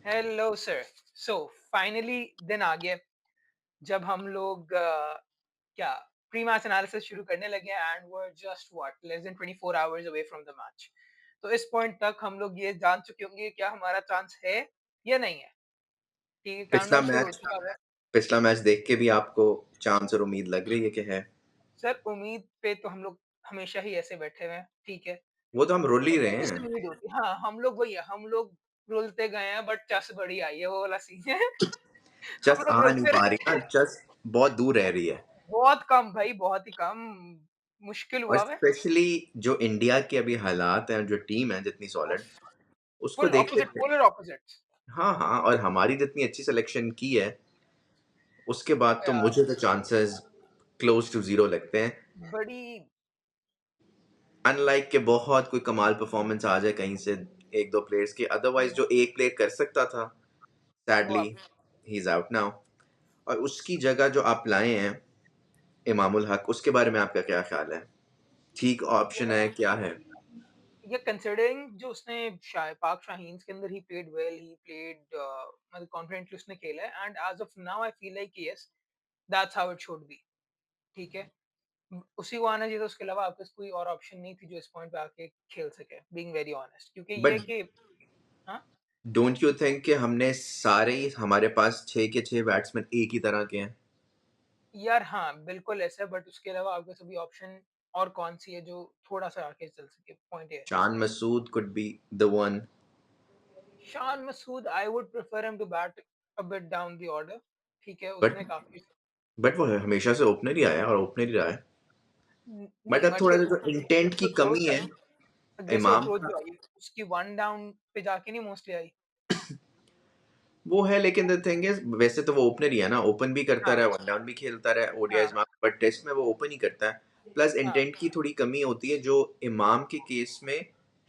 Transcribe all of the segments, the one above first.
Hello sir. So finally दिन आ गया जब हम लोग क्या प्री मैच एनालिसिस शुरू करने लगे हैं and were just what less than 24 hours away from the match. तो इस पॉइंट तक हम लोग ये जान चुके होंगे क्या हमारा चांस है या नहीं है। ठीक है, पिछला काउंटडाउन शुरू हो मैच चुका है। पिछला मैच देख के भी आपको चांस और उम्मीद लग रही है कि है? सर उम्मीद पे तो हम लोग हमेशा ही ऐसे बैठे हुए हैं, ठीक है। वो तो हम रुल ही तो रहे किससे हैं। उम्मीद होती है? हाँ, हम लोग वही है, हम लोग रुलते गए हैं बट चस बड़ी आई है, वो वाला सीन है। चस हम लोग आ नहीं रुलते पा रही रहे। ना, चस बहुत दूर रह रही है। बहुत कम भाई, बहुत ही कम, मुश्किल और हुआ है। स्पेशली जो इंडिया के अभी हालात हैं, जो टीम है जितनी सॉलिड, उसको फुल देखते ऑपोजिट, थे। Polar opposites. हाँ हाँ, और हमारी जितनी अच्छी सिलेक्शन की है, उसके बाद तो मुझे तो चांसेस क्लोज टू जीरो लगते हैं। बड़ी अनलाइक के बहुत कोई कमाल परफॉर्मेंस आ जाए कहीं से, एक दो प्लेयर्स के, अदरवाइज जो एक प्लेयर कर सकता था, वो सैडली आप ही इज आउट नाउ। और उसकी जगह जो आप लाए हैं, इमामुल हक, उसके बारे में आपका क्या ख्याल है? ठीक ऑप्शन है, क्या है? ये कंसीडरिंग जो उसने पाक शाहीन्स के अंदर ही प्लेड वेल, ही प्लेड मतलब कॉन्फिडेंटली उसने खेला है and as of now I feel like yes that's how it should be. ठीक है, उसी को आना चाहिए था, उसके अलावा आपके पास कोई और ऑप्शन नहीं थी जो इस पॉइंट पे आके खेल सके, बीइंग वेरी ऑनेस्ट, क्योंकि ये बट है कि हाँ। डोंट यू थिंक कि हमने सारे ही, हमारे पास 6 के 6 बैट्समैन एक ही तरह के हैं? यार हाँ, बिल्कुल ऐसा है बट उसके अलावा आपके सभी ऑप्शन और कौन-सी है जो थोड़ा-सा आगे चल सके, पॉइंट ये है। Chand Masood could be the one. Shan Masood I would prefer him to bat a bit down the order. ठीक है, बट उसने काफ़ी बट वो हमेशा से ओपनर ही आया है और ओपनर ही रहा है। बट नहीं अब थोड़ा सा मतलब जो इंटेंट अग्रेसिव की कमी अप्रोच है, आई, अग्रेसिव इमाम अप्रोच का, जो आई, उसकी वन डाउन पे जाके नहीं मोस्टली आई। वो है। लेकिन द थिंग इज, वैसे तो वो ओपनर ही है ना, ओपन भी करता हाँ, रहा, वन डाउन भी खेलता रहा ओडीआईज हाँ, में, बट टेस्ट में वो ओपन ही करता है। प्लस हाँ, इंटेंट की थोड़ी कमी होती है, जो इमाम के केस में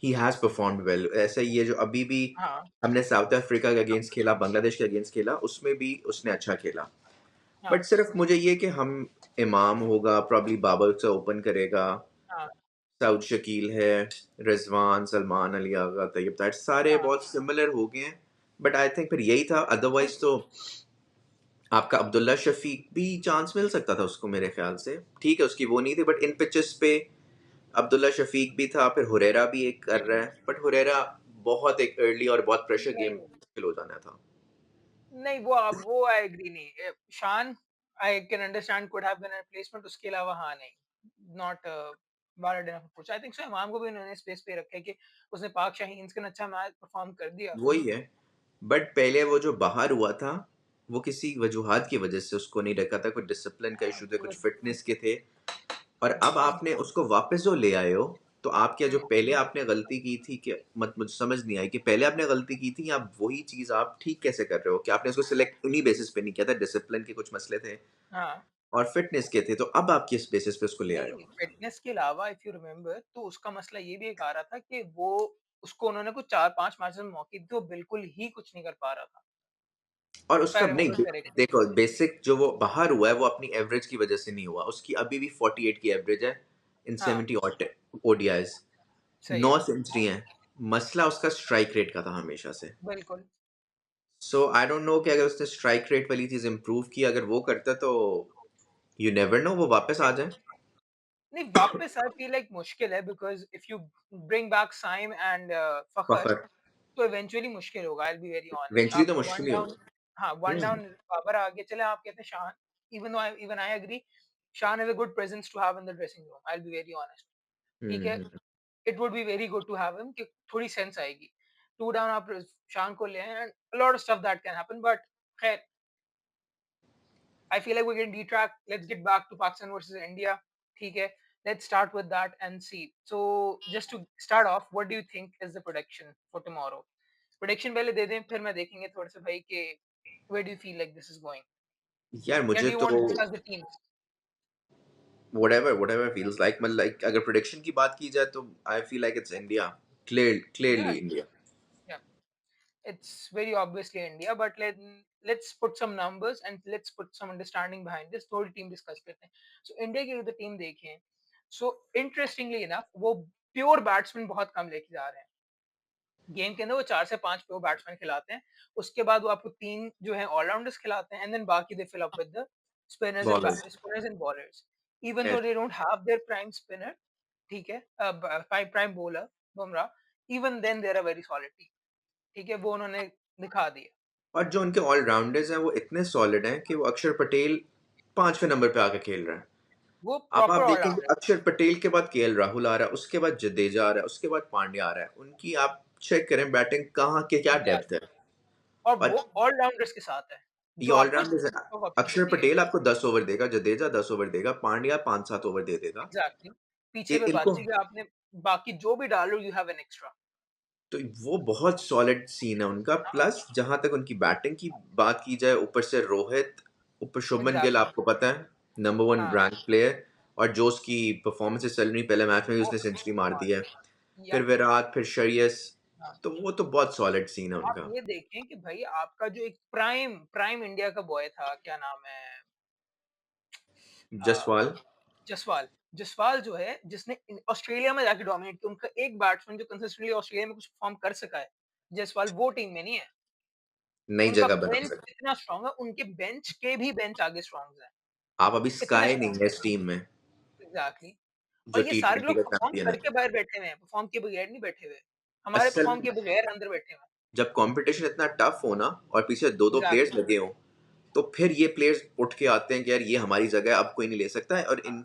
ही हैज परफॉर्म्ड वेल। ऐसा ही है, जो अभी भी हाँ, हमने साउथ अफ्रीका के अगेंस्ट खेला, बांग्लादेश के अगेंस्ट खेला, उसमें भी उसने अच्छा खेला। बट हाँ, सिर्फ मुझे ये कि हम, इमाम होगा प्रॉब्ली, बाबर से ओपन करेगा, हाँ, साउथ शकील है, रिजवान, सलमान अली आगा, तैयब ताहिर, सारे हाँ। बहुत सिमिलर हो गए हैं। बट आई थिंक फिर यही था, अदरवाइज तो आपका अब्दुल्ला शफीक भी चांस मिल सकता था उसको, मेरे ख्याल से। ठीक है, उसकी वो नहीं थी, बट इन पिचेस पे अब्दुल्ला शफीक भी था, फिर हुरैरा भी एक कर रहा है, बट हुरैरा बहुत एक अर्ली और बहुत प्रेशर गेम नहीं, मुश्किल हो जाना था। नहीं वो आई एग्री नहीं। Shan I can understand could have been a replacement, उसके अलावा हाँ नहीं, not valid enough approach. I think so Imam को भी उन्होंने स्पेस पे रखा है कि उसने पाक शाहीन्स का अच्छा मैच परफॉर्म कर दिया। वही है। बट पहले वो जो बाहर हुआ था, वो किसी वजूहात की वजह से उसको नहीं रखा था, कुछ डिसिप्लिन का इशू थे, कुछ फिटनेस के थे। और अब गुड आपने उसको वापस जो ले आए हो, तो आप क्या, जो पॉइंट। पहले आपने गलती की थी, कि मत, मुझे समझ नहीं आई कि पहले आपने गलती की थी, या आप वही चीज आप ठीक कैसे कर रहे हो? कि आपने उसको सिलेक्ट उन्हीं बेसिस पे नहीं किया था, डिसिप्लिन के कुछ मसले थे हाँ, और फिटनेस के थे, तो अब आप किस बेसिस पे उसको ले आए नहीं हो? फिटनेस के अलावा इफ यू रिमेंबर तो उसका मसला ये भी एक आ रहा था कि वो उसको उन्होंने कुछ 4-5 मैचेस में मौके दिए, वो बिल्कुल ही कुछ नहीं कर पा रहा था। और इफ आई उसका नहीं, रिमेंबर करेक्टली। देखो बेसिक जो वो बाहर हुआ है, वो अपनी एवरेज की वजह से नहीं हुआ, उसकी अभी भी 48 की एवरेज है इन हाँ, 70 ओडीआईज, सही है, 9 सेंचुरी हैं। मसला उसका स्ट्राइक रेट का था हमेशा से। बिल्कुल। सो आई डोंट नो कि अगर उसने स्ट्राइक रेट वाली चीज इंप्रूव की, अगर वो करता, तो यू नेवर नो, वो वापस आ जाए। नहीं वापस आई फील लाइक मुश्किल है because if you bring back Saim and Fakhar Fakhar तो इवेंचुअली मुश्किल होगा, I will be very honest. Eventually तो आपका मुश्किल वन ही डाउन, होगा। हाँ, वन हम्म डाउन बाबर आगे चले, आप कहते हैं Shan, even I agree, Shan is a good presence to have in the dressing room, I will be very honest. ठीक है, hmm. It would be very good to have him कि थोड़ी सेंस आएगी। 2 डाउन आप शान को ले आए and a lot of stuff that can happen but खैर, I feel like we're getting detract. Let's get back to Pakistan versus India. ठीक है, let's start with that and see. So just to start off, what do you think is the prediction for tomorrow? Prediction पहले दे दें, फिर मैं देखेंगे थोड़े से भाई कि where do you feel like this is going? यार Yeah, मुझे do you तो want to discuss the teams? whatever whatever feels like, मतलब like अगर प्रोडिक्शन की बात की जाए, तो आई feel like it's India, Yeah, clearly India. yeah. It's very obviously India, but let's put some numbers and let's put some understanding behind this. थोड़ी team discuss करते हैं. So India की अगर team देखें, so interestingly enough, वो pure batsman बहुत कम लेके जा रहे हैं. गेम के अंदर वो 4 से 5 वो बैट्समैन खिलाते हैं। उसके बाद वो आपको 3 जो है ऑल-राउंडर्स खिलाते हैं एंड देन बाकी they fill up with the bowlers. spinners and bowlers. Even though yes. they don't have their prime spinner, ठीक है? prime bowler Bumrah, even then they're a very solid team. ठीक है? वो उन्होंने दिखा दिया। और जो उनके ऑलराउंडर्स हैं वो इतने सॉलिड हैं कि वो अक्षर पटेल 5वें नंबर पे आके खेल रहा है। वो अब प्रॉपर आप देखेंगे ऑल-राउंडर। अक्षर पटेल के बाद केएल राहुल आ रहा है, उसके बाद जडेजा आ रहा है, उसके बाद पांड्या आ रहा है। उनकी आप चेक करें बैटिंग कहाँ के क्या डेप्थ है। एग्ज़ैक्टली। और और वो ऑल-राउंडर्स के साथ है, ये जो आपको ऑलराउंडर्स हैं। चॉइस ऑफ ऑप्शंस अक्षर दिए। पटेल आपको 10 ओवर देगा, जडेजा 10 ओवर देगा, पांड्या 5-7 ओवर दे देगा। एग्ज़ैक्टली। पीछे इ फिर इनको बाकी का आपने बाकी जो भी डालो यू हैव एन एक्स्ट्रा। तो वो बहुत सॉलिड सीन है उनका। हाँ, प्लस जहाँ तक उनकी बैटिंग की बात की जाए, ऊपर से रोहित, ऊपर शुभमन गिल एग्ज़ैक्टली। आपको पता है नंबर 1 हाँ, रैंक प्लेयर, और जो उसकी परफॉर्मेंसेस चल रही पहले मैच में भी वो उसने सेंचुरी मार दी कमाल है। है। या फिर विराट, फिर श्रेयस, हाँ, तो वो तो बहुत सॉलिड सीन है आप उनका। ये देखें कि भाई आपका जो एक प्राइम प्राइम इंडिया का बॉय था, क्या नाम है? अ, जसवाल। जसवाल। जसवाल जो है जिसने ऑस्ट्रेलिया में जाके डोमिनेट किया, उनका एक बैट्समैन जो कंसिस्टेंटली ऑस्ट्रेलिया में कुछ परफॉर्म कर सका है, जसवाल वो टीम में नहीं है। नई उनका जगह बना बेंच सके। इतना स्ट्रॉन्ग है, उनके बेंच के भी बेंच आगे स्ट्रॉन्ग है। आप अभी इतने स्काई नहीं स्ट्रॉन्ग है है। इस टीम में, एग्ज़ैक्टली। और जो ये टी सारे ट्वेंटी लोग का परफॉर्म चैंपियन है। करके बाहर बैठे हुए हैं, परफॉर्म किए बगैर नहीं बैठे हुए। हमारे असल परफॉर्म किए बगैर अंदर बैठे हुए हैं। जब कंपटीशन इतना टफ हो ना, और पीछे दो दो प्लेयर्स एग्ज़ैक्टली। लगे हों, तो फिर ये प्लेयर्स उठ के आते हैं कि यार ये हमारी जगह है, अब कोई नहीं ले सकता है। और इन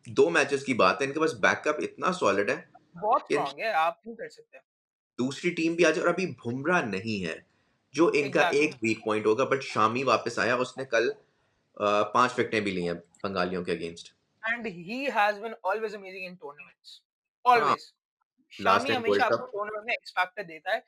2 मैचेस की बात है, इनके पास बैकअप इतना सॉलिड है बहुत कि स्ट्रॉन्ग है, आप नहीं कर सकते। दूसरी टीम भी आ जाए। और अभी बुमराह नहीं है, जो इनका एग्ज़ैक्टली। एक वीक पॉइंट होगा, बट शामी वापस आया, उसने कल 5 विकेटें भी ली हैं बंगालियों के against. And he has been always amazing in tournaments, हाँ, always. Last Shami time world हमेशा आपको कप। टूर्नामेंट में एक्स फैक्टर देता है,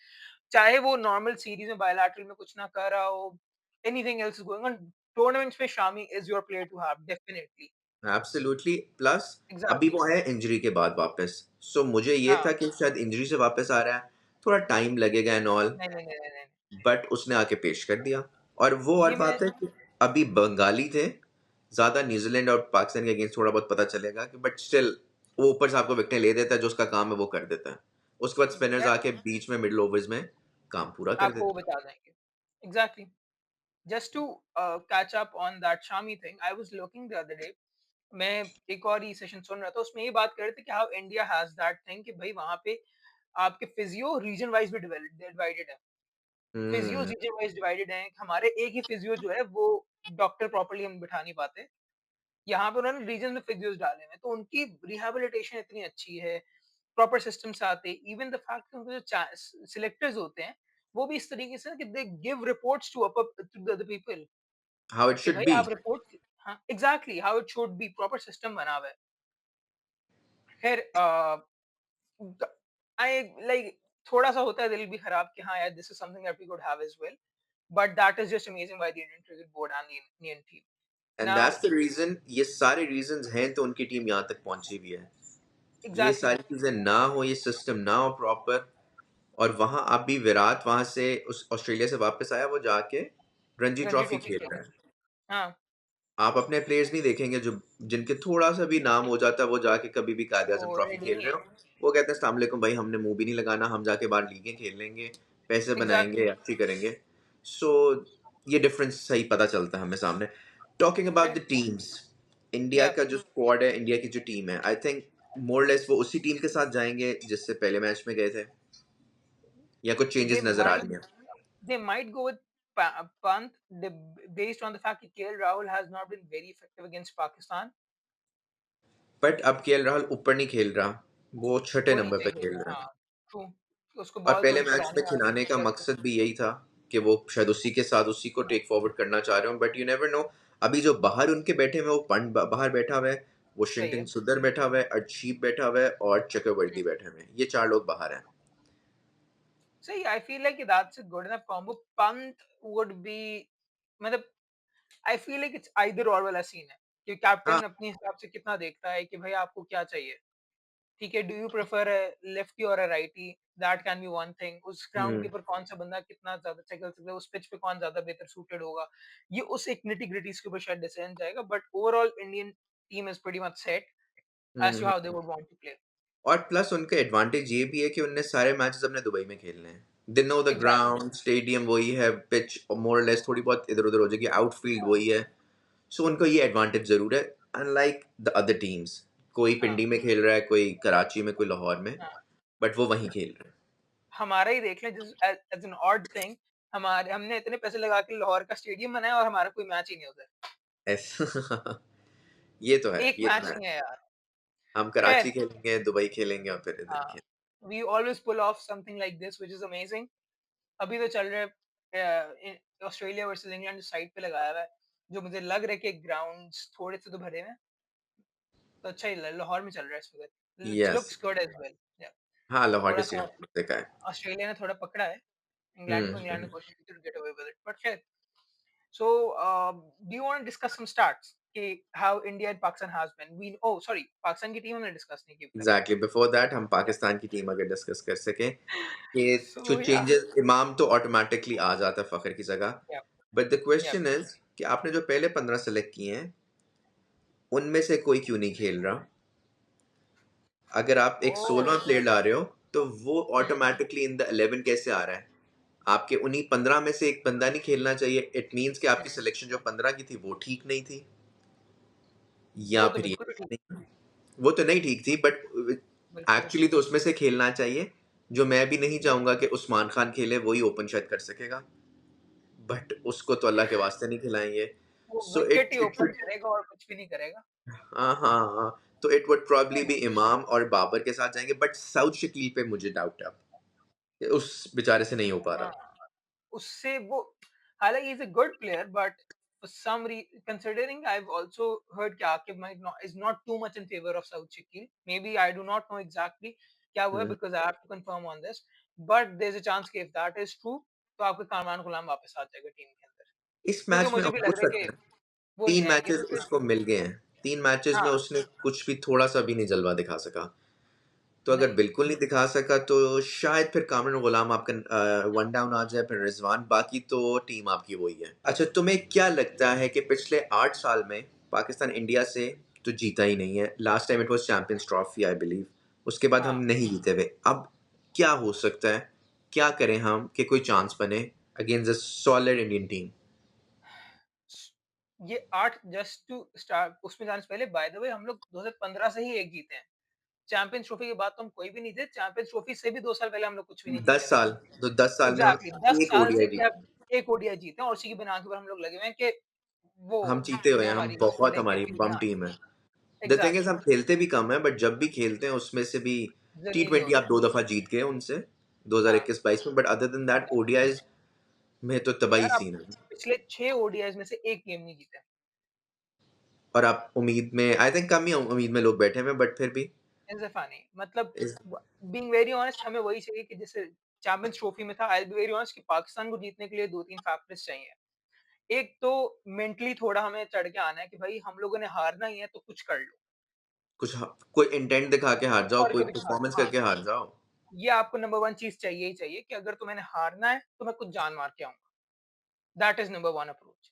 चाहे वो नॉर्मल सीरीज़ में बायलैटरल में कुछ ना कर रहा हो, anything else is going on, tournaments में Shami is your player to have definitely. Absolutely. Plus अभी एग्ज़ैक्टली। वो आया इंजरी के बाद वापस, सो मुझे ये हाँ। था कि शायद इंजरी से वापस आ रहा है, थोड़ा टाइम लगेगा एंड ऑल, नहीं, नहीं, नहीं, नहीं, नहीं। बट उसने आके पेश कर दिया। और वो और ये मैं बात है कि अभी बंगाली थे, ज़्यादा न्यूज़ीलैंड और पाकिस्तान के अगेंस्ट थोड़ा बहुत पता चलेगा कि, बट स्टिल वो ऊपर से आपको विकेटें ले देता है, जो उसका काम है वो कर देता है। उसके बाद स्पिनर्स यार आके बीच में मिडल ओवर्स में काम पूरा कर आपको वो देते हैं। बता देंगे। Exactly. Just to catch up on that Shami thing, I was looking the other day, मैं एक और ही सेशन सुन रहा था, उसमें ये बात कर रहे थे कि how India has that thing कि भई वहाँ पे आपके फिजियो रीजन वाइज़ भी डिवाइडेड है। फिजियोस हम्म। रीजन वाइज़ डिवाइडेड हैं, हमारे एक ही फिजियो जो है वो डॉक्टर प्रॉपर्ली हम बिठा नहीं पाते। यहाँ पे उन्होंने रीजन में फिजियोस डाले हुए हैं, तो उनकी रिहैबिलिटेशन इतनी अच्छी है, प्रॉपर सिस्टम से आते हैं। इवन द फैक्ट कि उनके जो सिलेक्टर्स होते हैं, वो भी इस तरीके से ना कि they give reports to to the other people how it कि शुड भाई बी। आप रिपोर्ट। हाँ, exactly how it should be, proper system बना हुआ है। खैर आई लाइक थोड़ा-सा होता है दिल भी खराब कि हाँ यार, this is something that we could have as well, but that is just amazing by the Indian cricket board and the Indian team. And now that's the reason, ये सारे रीजंस हैं तो उनकी टीम यहाँ तक पहुंची भी है। ये एग्ज़ैक्टली। सारी चीजें ना हो, ये सिस्टम ना हो प्रॉपर, और वहां अभी विराट वहां से उस ऑस्ट्रेलिया से वापस आया, वो जाके रणजी रणजी ट्रॉफी ट्रॉफी खेल खेल रहा रहे है। हैं। हाँ, आप अपने प्लेयर्स नहीं देखेंगे जो जिनके थोड़ा सा भी नाम हो जाता है, वो जाके कभी भी कायद वो आजम ट्रॉफी रेडी खेल नहीं रहे है। हो, वो कहते हैं अस्सलाम वालेकुम भाई, हमने मुंह भी नहीं लगाना, हम जाके बाहर लीगें खेल लेंगे, पैसे एग्ज़ैक्टली। बनाएंगे, अच्छी करेंगे। सो ये डिफरेंस सही पता चलता है हमें सामने। Talking about the teams, India या का जो स्क्वाड है, इंडिया की जो टीम है, आई थिंक मोर लेस वो उसी टीम के साथ जाएंगे जिससे पहले मैच में गए थे, या कुछ they चेंजेस नजर आ might रही हैं। they might go with Pant based on the fact that KL Rahul has not been very effective against Pakistan. But अब केएल राहुल ऊपर नहीं खेल रहा, वो छठे वो नहीं नंबर पे सही खेल खेला, रहा है। हाँ, ट्रू। उसको और बॉल पहले थोड़ी मैच चलानी में आ रही खिलाने है का गिल को। मकसद भी यही था कि वो शायद उसी के साथ उसी को टेक फॉरवर्ड करना चाह रहे हो, बट यू नेवर नो। अभी जो बाहर उनके बैठे हुए हैं, वो पंड बाहर बैठा हुआ है, सही वॉशिंगटन है। सुंदर बैठा हुआ है, अर्शदीप बैठा हुआ है, और चक्रवर्ती बैठे हुए हैं, ये 4 लोग बाहर हैं। सही, I feel like that's a good enough combo. Pant would be मतलब आई फील लाइक इट्स आइदर और वाला सीन है कि हाँ। कैप्टन अपने हिसाब से कितना देखता है कि भाई आपको क्या चाहिए। ठीक है, do you prefer a lefty और a righty, that can be one thing. उस ग्राउंड के हम्म। ऊपर कौन सा बंदा कितना ज्यादा चल सकता है, उस पिच पे कौन ज्यादा बेहतर सूटेड होगा, ये उस एक निटी ग्रिटीज के ऊपर शायद डिसीजन जाएगा, but overall Indian team is pretty much set as to hmm. How they would want to play. और प्लस उनका एडवांटेज ये भी है कि उनने सारे मैचेस अपने दुबई में खेलने हैं। They know the exactly. Ground, stadium वही है, पिच मोर लेस थोड़ी बहुत इधर-उधर हो जाएगी, आउटफील्ड हाँ वही है। सो उनको ये एडवांटेज ज़रूर है, अनलाइक द अदर टीम्स। कोई हाँ पिंडी में खेल रहा है, कोई कराची में, कोई लाहौर में, हाँ। बट वो वहीं खेल रहे हैं। हमारा ही देख लें, जिस एज एन ऑड थिंग, हमारे हमने इतने पैसे लगा के लाहौर का स्टेडियम बनाया और हमारा कोई मैच ही नहीं उधर। ऐस ये तो है, एक ये तो मैच है। नहीं है यार। हम खैर, कराची खेलेंगे, दुबई खेलेंगे और फिर इधर हाँ, खेल। We always pull off something like this which is amazing. अभी तो चल रहा है ऑस्ट्रेलिया वर्सेस इंग्लैंड साइड पे लगाया हुआ है, जो मुझे लग रहा है कि ग्राउंड्स थोड़े से तो भरे हुए हैं, तो अच्छा ही लाहौर में चल रहा है इस वक्त, yes. Looks good as well. हाँ, लाहौर के थोड़ा सा स्टेडियम देखा है। ऑस्ट्रेलिया ने थोड़ा पकड़ा है इंग्लैंड को, इंग्लैंड ने हम्म। कोशिश की to get away with it, but खैर। So, do you want to discuss some stats? कि how India and Pakistan has been? We oh sorry, Pakistan की टीम हमने डिस्कस नहीं की अभी तक। एग्जैक्टली, बिफोर दैट हम Yeah. पाकिस्तान की टीम अगर डिस्कस कर सकें कि जो So yeah, चेंजेस, इमाम तो ऑटोमेटिकली आ जाता है फखर की जगह, yeah, but the yeah. Question is कि आपने जो पहले 15 सेलेक्ट किए हैं उनमें से कोई क्यों नहीं खेल रहा? अगर आप एक Oh, 16वां प्लेयर ला रहे हो तो वो hmm. ऑटोमेटिकली इन द 11 कैसे आ रहा है? आपके उन्हीं 15 में से एक बंदा नहीं खेलना चाहिए, इट मींस कि आपकी Hmm. सिलेक्शन जो 15 की थी वो ठीक नहीं थी, या वो तो फिर ये बिल्कुल ठीक, नहीं, वो तो नहीं ठीक थी, बट बिल्कुल एक्चुअली तो उसमें से खेलना चाहिए। जो मैं भी नहीं वो चाहूंगा कि उस्मान खान खेले, वही ओपन शायद कर सकेगा, बट उसको तो अल्लाह के वास्ते नहीं खिलाएंगे। वो so wicket it he it open should, करेगा और कुछ भी नहीं करेगा। हाँ हाँ हाँ, तो इट वुड प्रॉब्ली बी इमाम और बाबर के साथ जाएंगे, बट साउथ शकील पे मुझे डाउट है अब, कि उस बेचारे से नहीं हो पा हाँ, रहा। उससे वो, हालांकि he is a good player, but for some reason, considering I've also heard कि Akib might not is not too much in favor of Saud Shakil. Maybe I do not know exactly क्या हुआ है, हम्म, because I have to confirm on this. But there's a chance कि if that is true, तो आपका कामरान गुलाम वापस आ जाएगा team के अंदर, इस क्योंकि मैच में मुझे अब भी हो लग रहा है सकता कि है। वो नहीं 3 आएंगे मैचेस क्योंकि उसको मिल गए हैं, 3 मैचेस में हाँ, उसने कुछ भी थोड़ा-सा भी नहीं जलवा दिखा सका। तो अगर नहीं, बिल्कुल नहीं दिखा सका तो शायद फिर कामरान गुलाम आपका वन डाउन आ जाए, फिर रिजवान, बाकी तो टीम आपकी वही है। अच्छा, तुम्हें क्या लगता है कि पिछले 8 साल में पाकिस्तान इंडिया से तो जीता ही नहीं है। Last time it was champions trophy I believe. उसके बाद हम हाँ, नहीं जीते हुए। अब क्या हो सकता है? क्या करें हम कि कोई चांस बने against a solid Indian team? ये 8 जस्ट टू स्टार्ट उसमें जाने से पहले, बाय द वे हम लोग 2015 से ही एक जीते हैं। चैंपियंस ट्रॉफी के बाद तो हम कोई भी नहीं थे, चैंपियंस ट्रॉफी से भी 2 साल पहले हम लोग कुछ भी नहीं 10 जीते थे। साल, तो 10 साल में हम एग्ज़ैक्टली 10 1 साल से ओडीआई भी जीते अब एक ओडीआई जीते हैं, और उसी की बिना के ऊपर हम लोग लगे हुए हैं कि वो हैं। हम जीते हुए वो हैं, हम हमारी बहुत, होल्डिंग हमारी कैटेगरी बम हाँ, टीम है। द थिंग इज एग्ज़ैक्टली हम खेलते भी कम है, बट जब भी खेलते हैं उसमें से भी टी ज़लील ही ट्वेंटी होते आप हैं। 2 दफा जीत गए उनसे, हाँ, 2021-22 में, but other than that ODIs में तो तबाही यार आप सीन है। पिछले 6 ओडीआईज़ में से 1 गेम नहीं जीते हैं। और आप उम्मीद में, आई थिंक कम ही उम्मीद में लोग बैठे हुए हैं, बट फिर भी इट्स फनी, मतलब इस, बीइंग वेरी ऑनेस्ट, हमें वही चाहिए कि जैसे चैंपियंस ट्रॉफी में था। आई विल बी वेरी ऑनेस्ट कि पाकिस्तान को जीतने के लिए 2-3 फैक्टर्स चाहिए। एक तो मेंटली थोड़ा हमें चढ़ के आना है कि भाई हम लोगों ने हारना ही है तो कुछ कर लो, कोई इंटेंट दिखा के हार जाओ, कोई करके दिखा दो। परफॉर्मेंस हाँ, करके हार जाओ। ये आपको नंबर 1 चीज़ चाहिए ही चाहिए कि अगर तुम्हें हारना है तो मैं कुछ जान मार के आऊँगा। That is number 1 approach.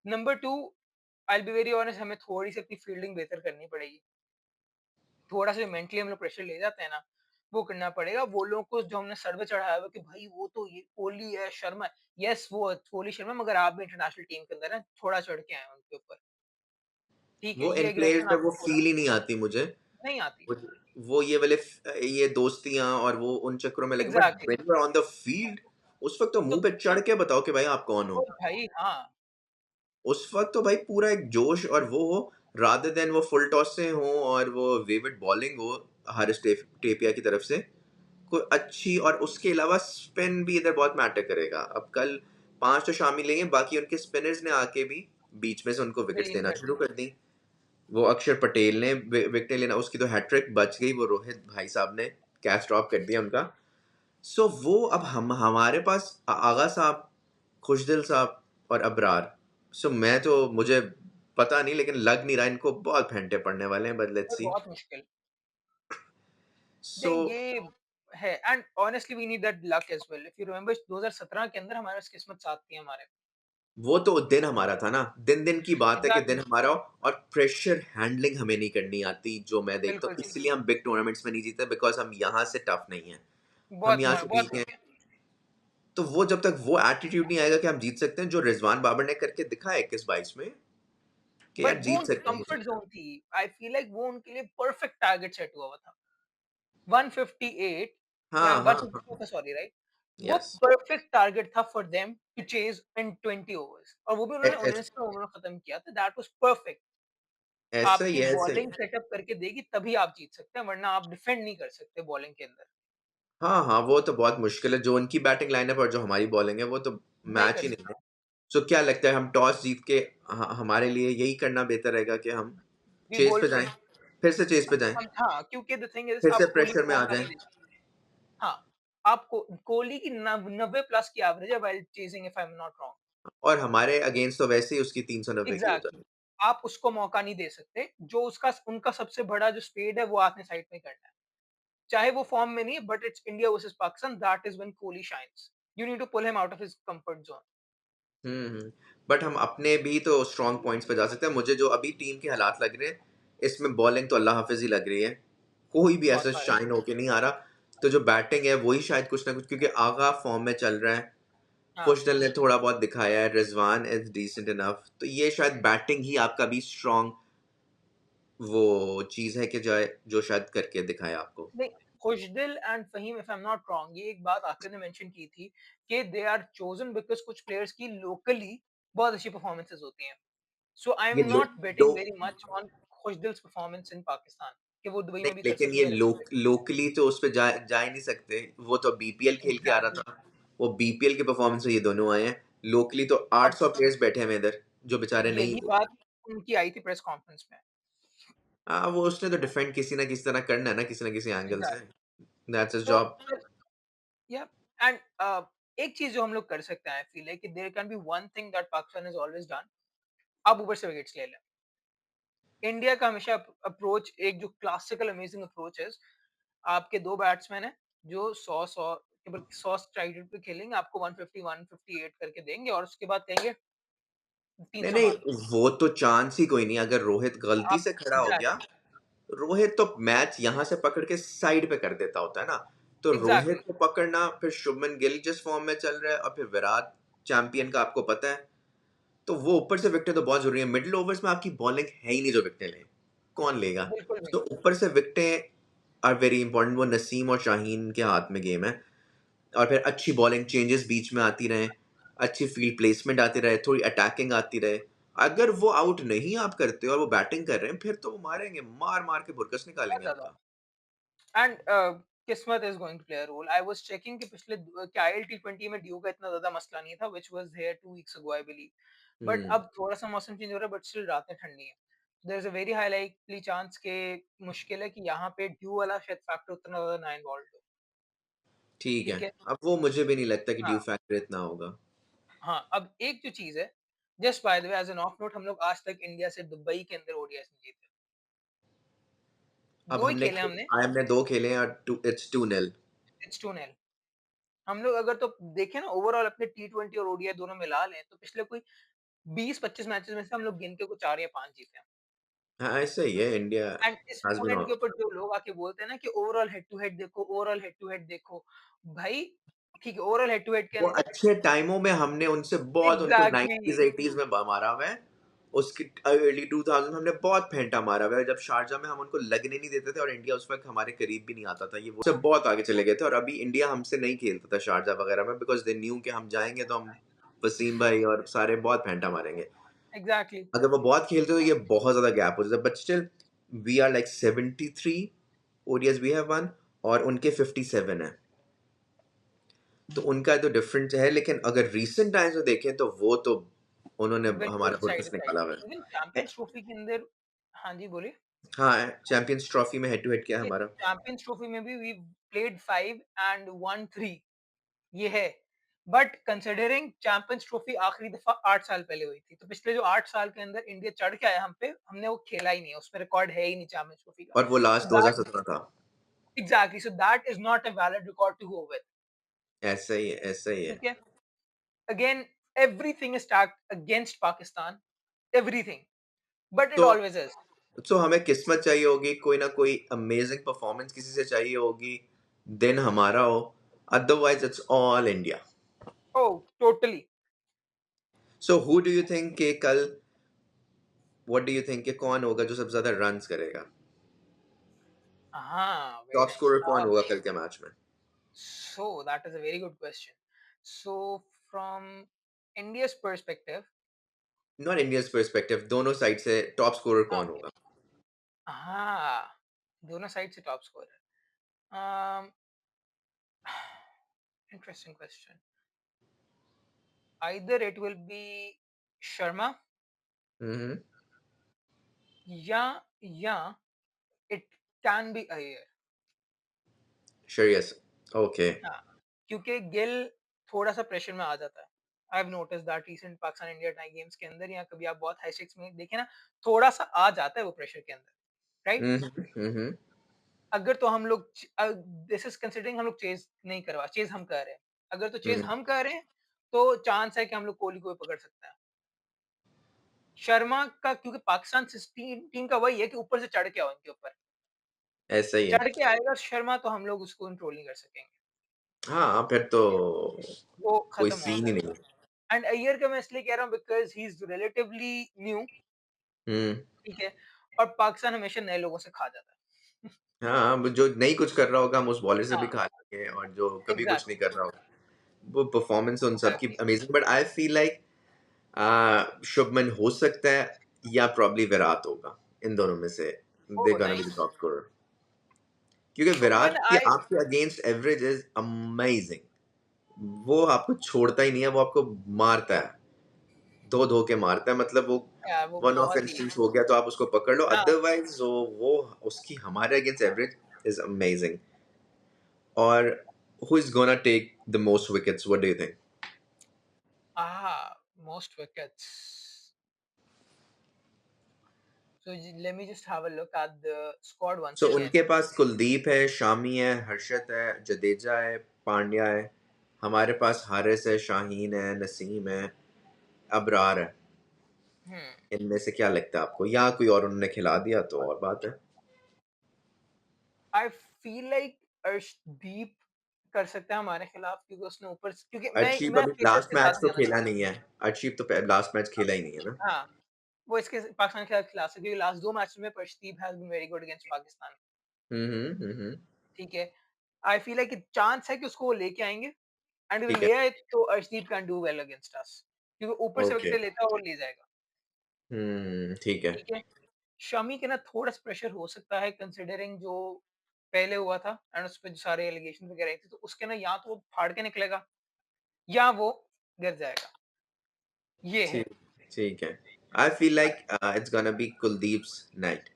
Number 2, I will be very honest, हमें थोड़ी-सी अपनी फील्डिंग बेहतर करनी पड़ेगी। थोड़ा-सा जो मेंटली हम लोग प्रेशर ले जाते हैं ना, वो करना पड़ेगा। वो लोगों को जो हमने सर पे चढ़ाया हुआ है कि भाई वो तो ये कोहली है, शर्मा है। येस, वो कोहली, शर्मा, मगर आप भी इंटरनेशनल टीम के अंदर हैं, थोड़ा चढ़ के आए हैं उनके ऊपर। ठीक है, वो इन ये प्लेयर्स एग्रेशन में वो आपको थोड़ा फील ही नहीं आती मुझे। नहीं आती। वो वो ये वाले ये दोस्तियां और वो उन चक्करों में लगे, but exactly. When you are on the field उस वक्त तो तो मुंह पे चढ़ के बताओ कि भाई आप कौन ओ हो। भाई हाँ, उस वक्त तो भाई पूरा एक जोश और वो हो, रादर देन वो फुल टॉस से हो और वो विविड बॉलिंग हो हारिस टेपिया की तरफ से, कोई अच्छी, और उसके अलावा स्पिन भी इधर बहुत मैटर करेगा। अब कल 5 तो शामिल नहीं है, बाकी उनके स्पिनर्स ने आके भी बीच में से उनको विकेट्स दलील देना कर शुरू दी। कर दी। वो अक्षर पटेल ने विकेट लेना, उसकी तो हैट्रिक बच गई, वो रोहित भाई साहब ने कैच ड्रॉप कर दिया उनका। सो वो अब हम हमारे पास आगा साहब, खुशदिल साहब और अबरार। सो मैं तो, मुझे पता नहीं, लेकिन लग नहीं रहा इनको बहुत फेंटे पड़ने वाले हैं, बट लेट्स वो सी। बहुत मुश्किल। सो नहीं, ये है, and honestly we need that luck as well. If you remember 2017 के अंदर हमारे पास किस्मत साथ थी हमारे। वो तो दिन हमारा था ना, दिन-दिन की बात है कि दिन एग्ज़ैक्टली, हमारा हो, और प्रेशर हैंडलिंग हमें नहीं करनी आती, जो मैं देखता हूँ। बिल्कुल सही। इसलिए हम बिग टूर्नामेंट्स में नहीं जीते, बिकॉज़ हम यहाँ से टफ नहीं हैं। हम बहुत यहाँ म से बहुत वीक हैं। वीक है। तो वो जब तक वो एटीट्यूड नहीं आएगा कि हम जीत सकते हैं, जो रिज़वान बाबर ने करके दिखाया 21-22 में, कि बट यार वो जीत उनकी सकते हैं ये। कम्फर्ट ज़ोन थी। आई फ़ील लाइक वो उनके लिए परफ़ेक्ट टारगेट सेट हुआ हुआ था। 158 या हाँ, हाँ, हाँ। 154 था, सॉरी, राइट? वो यस। परफ़ेक्ट टारगेट था for them to chase in 20 overs और वो भी ए उन्होंने एस 19वें ओवर में खत्म किया था। That was perfect. ऐसा ही आपकी है, ऐसा ही बॉलिंग है। सेटअप करके देगी तभी आप जीत सकते हैं, वरना आप डिफेंड नहीं कर सकते बॉलिंग के अंदर। हाँ, हाँ, वो तो बहुत मुश्किल है। जो उनकी बैटिंग लाइनअप और जो हमारी बॉलिंग है, वो तो नहीं मैच कर ही नहीं है। सकते। सो क्या लगता है, हम टॉस जीत के हमारे लिए यही करना बेहतर रहेगा कि हम वी चेज़ पे बोल्ड जाएँ? फर्स्ट। फिर से चेज़ पे जाएँ? हम हाँ, क्योंकि द थिंग इज़ फिर से आप कोहली प्रेशर को में आ मौका जाएँ? नहीं दे सकते। हाँ, आपको कोहली की नव 90 प्लस की एवरेज है while chasing, if I am not wrong. और हमारे अगेंस्ट तो वैसे ही उसकी 390 की हो एग्ज़ैक्टली। जाती। आप उसको मौका नहीं दे सकते। जो उसका उनका सबसे बड़ा जो स्पेड है वो आपने साइड में करना है। चाहे वो फॉर्म में नहीं है, but it's India versus Pakistan, that is when Kohli shines. You need to pull him out of his comfort zone. Hmm, hmm. But हम अपने भी तो स्ट्रॉन्ग पॉइंट्स पे जा सकते हैं। मुझे जो अभी टीम के हालात लग रहे हैं, इसमें बॉलिंग तो अल्लाह हाफ़िज़ ही लग रही है। कोई भी बहुत ऐसा सारे। शाइन होके नहीं आ रहा। तो जो बैटिंग है, वही शायद कुछ ना कुछ, क्योंकि आगा फ़ॉर्म में चल रहा है। हाँ, खुशदल ने थोड़ा बहुत दिखाया है, रिज़वान इज़ डिसेंट इनफ। तो ये शायद बैटिंग ही आपका भी स्ट्रॉन्ग वो चीज़ है कि जो शायद करके दिखाया आपको। नहीं, Khushdil and Faheem, if I am not wrong, ये एक बात आखिर ने मेंशन की थी कि दे आर चोज़न बिकॉज़ कुछ प्लेयर्स की लोकली बहुत अच्छी परफॉर्मेंसेस होती हैं। सो आई एम ये not low betting very much on Khushdil's performance in Pakistan कि वो दुबई नहीं, में भी कर लेकिन ये सकेगा जैसे। लोकली तो उस पे जा ही नहीं सकते। वो तो बीपीएल खेल के आ रहा एग्ज़ैक्टली। था। वो बीपीएल की परफॉर्मेंस में ये दोनों आए हैं। लोकली तो अब 800 प्लेयर्स बैठे हैं इधर, जो बेचारे नहीं यही हुए। बात उनकी आई थी प्रेस कॉन्फ्रेंस में। हाँ, वो उसने तो डिफेंड किसी ना किसी तरह करना है ना, किसी ना किसी एंगल से। एग्ज़ैक्टली। दैट्स हिज तो जॉब। या एंड एक चीज़ जो हम लोग कर सकते हैं, आई फील लाइक कि there can be one thing that Pakistan has always done. आप ऊपर से विकेट्स ले लें। इंडिया का हमेशा अप्रोच एक जो क्लासिकल अमेजिंग अप्रोच है, आपके 2 बैट्समैन हैं जो 100-100 केवल 100 स्ट्राइक रेट पे खेलेंगे, आपको 150 158 करके देंगे और उसके बाद कहेंगे नहीं, 300 नहीं, मार लो। वो तो चांस ही कोई नहीं। अगर रोहित गलती आप से खड़ा हो गया, एग्ज़ैक्टली, रोहित तो मैच यहाँ से पकड़ के साइड पे कर देता होता है ना। तो रोहित एग्ज़ैक्टली, को पकड़ना, फिर शुभमन गिल जिस फॉर्म में चल रहा है, और फिर विराट चैंपियन का आपको पता है। तो वो ऊपर से विकेटें तो बहुत ज़रूरी है। मिडल ओवर्स में आपकी बॉलिंग है ही नहीं जो विकेटें ले। कौन लेगा? बिल्कुल भी तो नहीं। ऊपर से विकेटें आर वेरी इंपॉर्टेंट। वो नसीम और शाहीन के हाथ में गेम है। और फिर अच्छी बॉलिंग चेंजेस बीच में आती रहें, अच्छी फील्ड प्लेसमेंट आती रहे, थोड़ी अटैकिंग आती रहे। अगर वो आउट नहीं आप करते और वो बैटिंग कर रहे हैं, फिर तो वो मारेंगे, मार-मार के बुरकस बहुत निकालेंगे ज़्यादा। आपका। एंड किस्मत is going to play a role. I was checking कि पिछले क्या आईएल टी20 में ड्यू का इतना ज़्यादा मसला नहीं था, which was there 2 weeks ago I believe. But हुँ, अब थोड़ा-सा मौसम चेंज हो रहा है, बट स्टिल रातें ठंडी हैं। There is a very high likely chance कि मुश्किल है कि यहाँ पे ड्यू वाला शायद फैक्टर उतना ज़्यादा ना इन्वॉल्व्ड हो। ठीक है। ठीक है? अब वो मुझे भी नहीं लगता कि ड्यू हाँ, फैक्टर इतना होगा। हाँ, अब एक जो चीज़ है, just by the way as an of note, हम लोग आज तक इंडिया से दुबई के अंदर ओडीआईस नहीं जीते। अब 2 ही खेले हमने, हमने 2 खेले हैं और टू इट्स 2-0। इट्स 2-0। हम लोग अगर तो देखें ना ओवरऑल अपने टी20 और ओडीआई दोनों मिला लें, तो पिछले कोई 20-25 मैचेस में से हम लोग गिन के कुछ 4 या 5 जीते हैं। हाँ, ऐसा ही है। इंडिया एंड इस हैज़ बीन पॉइंट के ऊपर जो लोग आके बोलते हैं ना कि ओवरऑल हेड टू हेड देखो, ओवरऑल हेड टू हेड देखो, भाई ठीक है, ओवरऑल हेड टू हेड के वो अंदर अच्छे टाइमों में हमने उनसे बहुत उनको एग्ज़ैक्टली, 90s 80s में मारा हुआ है। उसकी अर्ली 2000 में हमने बहुत फेंटा मारा हुआ है। जब शारजाह में हम उनको लगने नहीं देते थे और इंडिया उस वक़्त हमारे करीब भी नहीं आता था। ये वो से बहुत आगे चले गए थे, और अभी इंडिया हमसे नहीं खेलता था शारजाह वगैरह में, बिकॉज़ दे न्यू कि हम जाएँगे तो हम वसीम भाई और सारे बहुत फेंटा मारेंगे। एग्ज़ैक्टली। अगर वो बहुत खेलते तो ये बहुत ज़्यादा गैप हो जाता, but still we are like 73 ODIs we have won, और उनके 57 है। तो उनका तो डिफरेंस है, लेकिन अगर रीसेंट टाइम्स में देखें तो वो तो उन्होंने बिल्कुल हमारा साइड बुरकस बाय निकाला हुआ साइड। इवन है। चैंपियंस ट्रॉफी के अंदर हाँ जी, बोलिए? हाँ, चैंपियंस ट्रॉफी में हेड टू हेड क्या है कि हमारा? चैंपियंस ट्रॉफी में भी वी प्लेड 5 एंड वन 3, ये है। बट कंसिडरिंग चैंपियंस ट्रॉफी आखिरी दफ़ा 8 साल पहले हुई थी, तो पिछले जो 8 साल के अंदर इंडिया चढ़ के आया हम पे, हमने वो खेला ही नहीं है, उसमें रिकॉर्ड है ही नहीं चैंपियंस ट्रॉफी का। और वो सो लास्ट दैट 2017 था। Exactly, so that is not a valid record to go with. ऐसा ही है, ऐसा ही है। ठीक है? Again everything is stacked against Pakistan, everything, but it तो always is. हमें किस्मत चाहिए होगी, कोई ना कोई अमेजिंग परफॉर्मेंस किसी से चाहिए होगी, दिन हमारा हो, otherwise it's all India. Oh, totally. So who do you think कि कल, व्हाट डू यू थिंक कि कौन होगा जो सबसे ज्यादा रन्स करेगा? Very top nice. स्कोरर कौन होगा कल के मैच में? So that is a very good question. So from India's perspective, not Indians perspective, दोनों साइड से टॉप स्कोरर कौन okay. होगा? दोनों साइड से top scorer. Um, interesting question. Either it will be Sharma, हम्म. या it can be Iyer. Shreyas. Okay. हाँ, क्योंकि गिल थोड़ा सा प्रेशर में आ जाता है. I have notice that recent Pakistan India tie games के अंदर, या कभी आप बहुत हाई स्टेक्स में देखें ना, थोड़ा सा आ जाता है वो प्रेशर के अंदर, राइट? हम्म. अगर तो हम लोग दिस इज कंसिडरिंग हम लोग चेज नहीं करवा, चेज हम कर रहे हैं. अगर तो चेज हम्म. हम कर रहे हैं तो चांस है कि हम लोग कोहली को भी पकड़ सकते हैं. शर्मा का क्योंकि पाकिस्तान टीम का वही है कि ऊपर से चढ़ के आओ इनके ऊपर. ऐसा ही है. चढ़ के आएगा शर्मा तो हम लोग उसको कंट्रोल नहीं कर सकेंगे. हाँ, फिर तो वो कोई खत्म हो सीन ही जाएगा. नहीं है. एंड अय्यर का मैं इसलिए कह रहा हूँ because he is relatively new, hmm. ठीक है? और पाकिस्तान हमेशा नए लोगों से खा जाता है. हाँ, जो नहीं कुछ कर रहा होगा हम उस बॉलर से भी हाँ, खा लेंगे, और जो कभी कुछ नहीं एग्ज़ैक्टली, कर रहा होगा वो परफॉर्मेंस उन सबकी exactly. Amazing. But I feel like Shubman हो सकता है, या प्रॉब्ली विराट होगा. इन दोनों में से they oh gonna be the nice. Top scorer. क्योंकि विराट शुभमन की आई आपके अगेंस्ट एवरेज इज अमेजिंग. वो आपको छोड़ता ही नहीं है, वो आपको मारता है, धो धो के मारता है. मतलब वो या वो वन ऑफ बहुत ही इंस्टेंस हो गया तो आप उसको पकड़ लो, हाँ, अदरवाइज वो उसकी हमारे अगेंस्ट एवरेज इज अमेजिंग. और who is gonna take the most wickets? What do you think? Most wickets. So let me just have a look at the squad once So again. उनके पास कुलदीप है, शामी है, हर्षत है, जडेजा है, पांड्या है. हमारे पास हारिस है, शाहीन है, नसीम है, अबरार है. Hmm. इनमें से क्या लगता है आपको? या कोई और उन्होंने खिला दिया तो और बात है. आई फील लाइक अर्शदीप कर सकता है हमारे खिलाफ, क्योंकि उसने ऊपर क्योंकि अर्शदीप मैं अभी पेसर्स लास्ट के मैच साथ तो जाना खेला चाहता हूँ. नहीं है. अर्शदीप तो लास्ट मैच खेला ही नहीं है ना. हाँ, वो इसके पाकिस्तान के खिलाफ खिला सकते, क्योंकि लास्ट 2 मैच में Arshdeep has been very good against Pakistan, hmm. ठीक है? आई फील लाइक चांस है कि उसको वो लेके आएँगे, एंड अगर ठीक है. ले आए तो Arshdeep can do well against us, क्योंकि ऊपर से ओके. विकेट लेता है और ले जाएगा, ठीक है. ठीक है? शमी के ना थोड़ा-सा प्रेशर हो सकता है कंसिडरिंग जो पहले हुआ था, एंड उसपे जो सारे एलिगेशन वगैरह आई थी, तो उसके ना या तो वो फाड़ के निकलेगा या वो गिर जाएगा, ये है. ठीक ठीक है. I feel like it's gonna be Kuldeep's night.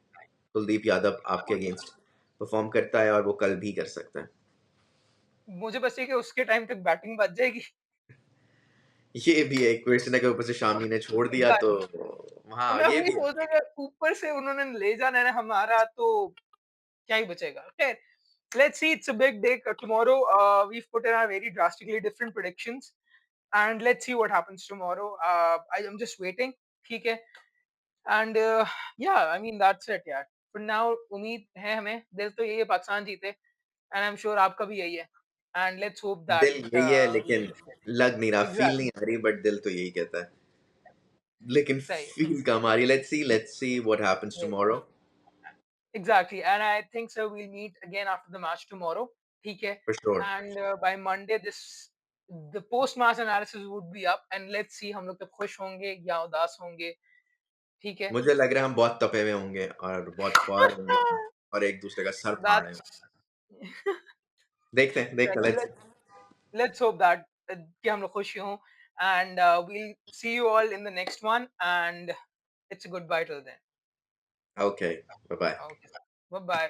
Kuldeep Yadav आपके अगेंस्ट परफॉर्म करता है और वो कल भी कर सकता है. मुझे बस ये कि उसके टाइम तक बैटिंग बच जाएगी. ये भी एक क्वेश्चन है कि ऊपर से शामी ने छोड़ दिया तो. एग्ज़ैक्टली. हाँ, मैं ये वही भी है. सोच रहा था, ऊपर से उन्होंने ले जाना है ना हमारा, तो क्या ही बचेगा. खैर, let's see, it's a big day tomorrow. We've put in our very drastically different predictions, and let's see what happens tomorrow. I am just waiting, ठीक है? And yeah, I mean that's it यार. For now उम्मीद है हमें, दिल तो यही है पाकिस्तान जीते, and I'm sure आपका भी यही है. And let's hope that दिल यही है we लेकिन finish it. लग नहीं रहा, फील नहीं Exactly. आ रही, बट दिल तो यही कहता है. लेकिन सही. फील कम आ रही. Let's see what happens tomorrow. Exactly, and I think so. We'll meet again after the match tomorrow. ठीक है? For sure. And by Monday, the post match analysis would be up, and let's see हम लोग तब खुश होंगे या उदास होंगे. ठीक है? मुझे लग रहा है हम बहुत तपे हुए होंगे और बहुत ख्वार होंगे और एक दूसरे का सर फाड़ रहे होंगे. That's देखते हैं, चलिए, let's see. let's hope that कि हम लोग खुश ही हों, and we'll see you all in the next one, and it's a goodbye till then. Okay, bye bye. Okay, bye bye.